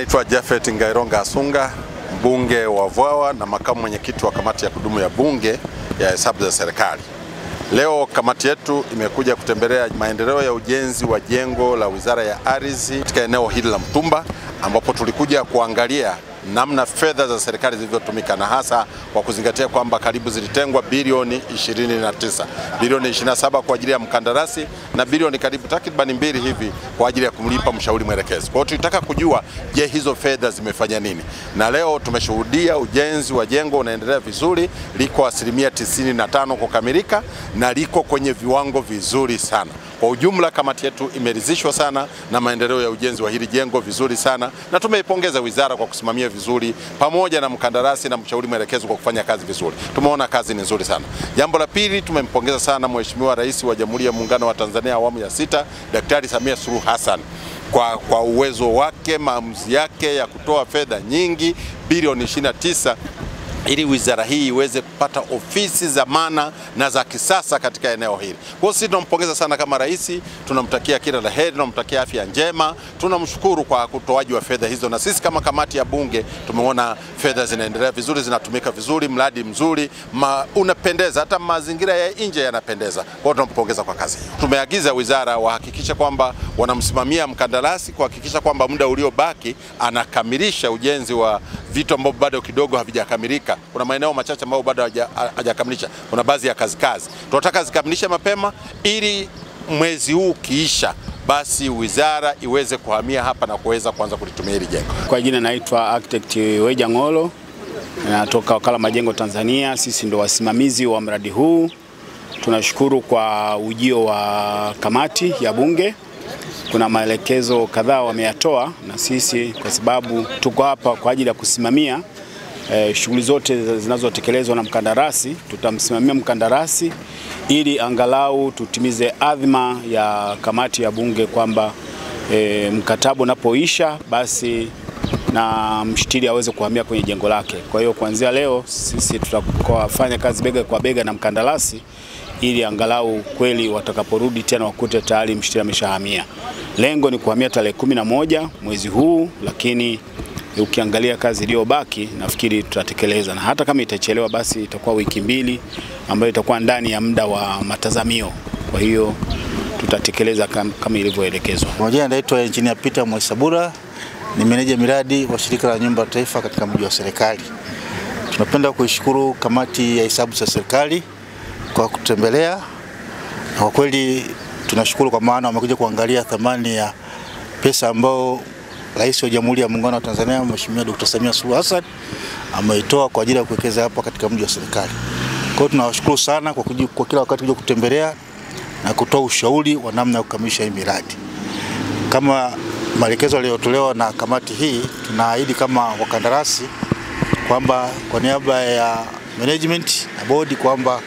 naitwa Japhet Ngaironga Asunga, mbunge wa Vwawa na makamu mwenyekiti wa kamati ya kudumu ya bunge ya hesabu za serikali. Leo kamati yetu imekuja kutembelea maendeleo ya ujenzi wa jengo la Wizara ya Ardhi katika eneo hili la Mtumba, ambapo tulikuja kuangalia namna fedha za serikali zilivyotumika, na hasa kwa kuzingatia kwamba karibu zilitengwa bilioni 29, bilioni 27 kwa ajili ya mkandarasi na bilioni karibu takriban 2 hivi kwa ajili ya kumlipa mshauri mwelekezi. Kwa hiyo tulitaka kujua, je, hizo fedha zimefanya nini? Na leo tumeshuhudia ujenzi wa jengo unaendelea vizuri, liko 95% kukamilika na liko kwenye viwango vizuri sana. Kwa ujumla kamati yetu imeridhishwa sana na maendeleo ya ujenzi wa hili jengo vizuri sana, na tumeipongeza wizara kwa kusimamia vizuri pamoja na mkandarasi na mshauri mwelekezo kwa kufanya kazi vizuri. Tumeona kazi ni nzuri sana. Jambo la pili, tumempongeza sana Mheshimiwa Rais wa Jamhuri ya Muungano wa Tanzania awamu ya 6, Daktari Samia Suluhu Hassan kwa uwezo wake, maamuzi yake ya kutoa fedha nyingi bilioni 29 ili wizara hii iweze kupata ofisi za maana na za kisasa katika eneo hili. Kwa hiyo sisi tunampongeza sana kama rais, tunamtakia kila la heri, tunamtakia afya njema, tunamshukuru kwa kutoaji wa fedha hizo, na sisi kama kamati ya bunge tumeona fedha zinaendelea vizuri, zinatumika vizuri, mradi mzuri, unapendeza, hata mazingira ya nje yanapendeza. Kwa hiyo tunampongeza kwa kazi hiyo. Tumeagiza wizara wahakikisha kwamba wanamsimamia mkandarasi kuhakikisha kwamba muda uliobaki anakamilisha ujenzi wa vitu ambavyo bado kidogo havijakamilika. Kuna maeneo machache ambayo bado hajakamilisha. Kuna baadhi ya kazi. Tunataka zikamilishe mapema ili mwezi huu kiisha, basi wizara iweze kuhamia hapa na kuweza kuanza kulitumia hili jengo. Kwa jina naitwa Architect Weja Ngolo, natoka Wakala Majengo Tanzania. Sisi ndio wasimamizi wa mradi huu. Tunashukuru kwa ujio wa kamati ya bunge. Kuna maelekezo kadhaa wameyatoa, na sisi kwa sababu tuko hapa kwa ajili ya kusimamia shughuli zote zinazotekelezwa na mkandarasi, tutamsimamia mkandarasi ili angalau tutimize adhima ya kamati ya bunge kwamba mkataba unapoisha basi na mshtiri aweze kuhamia kwenye jengo lake. Kwa hiyo kuanzia leo sisi tutakufanya kazi bega kwa bega na mkandarasi ili angalau kweli watakaporudi tena wakute tayari mshtiri ameshahamia. Lengo ni kuhamia tarehe 11 mwezi huu, lakini ukiangalia kazi iliyobaki nafikiri tutatekeleza, na hata kama itachelewa basi itakuwa wiki 2 ambayo itakuwa ndani ya muda wa matazamio. Kwa hiyo tutatekeleza kama ilivyoelekezwa. Mmoja anaitwa Engineer Peter Mwesabura, ni meneja miradi wa shirika la nyumba taifa katika mji wa serikali. Tunapenda kuishukuru kamati ya hesabu za serikali kwa kutembelea, na kwa kweli tunashukuru kwa maana wamekuja kuangalia thamani ya pesa ambao Rais wa Jamhuri ya Muungano wa Tanzania Mheshimiwa Dr. Samia Suluhu Hassan ameitoa kwa ajili ya kuwekeza hapa katika mji wa serikali. Kwa hiyo tunawashukuru sana kwa kila wakati kuja kutembelea na kutoa ushauri wa namna ya kukamilisha hii miradi. Kama maelekezo yaliyotolewa na kamati hii, tunaahidi kama wakandarasi kwamba kwa niaba ya management na bodi kwamba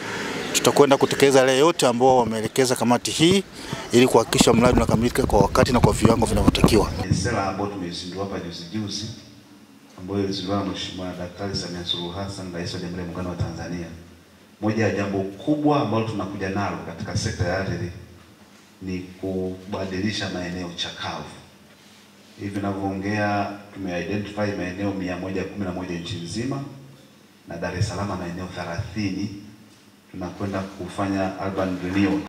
tutakwenda kutekeleza yale yote ambao wameelekeza kamati hii ili kuhakikisha mradi unakamilika kwa wakati na kwa viwango vinavyotakiwa. Sera ambayo tumezindua hapa juzi ambayo ilizinduliwa na Mheshimiwa Daktari Samia Suluhu Hassan, Rais wa Jamhuri ya Muungano wa Tanzania. Moja ya jambo kubwa ambalo tunakuja nalo katika sekta ya ardhi ni kubadilisha maeneo chakavu. Hivi ninavyoongea tumeidentify maeneo 111 nchi nzima, na Dar es Salaam maeneo 30 tunakwenda kufanya urban renewal.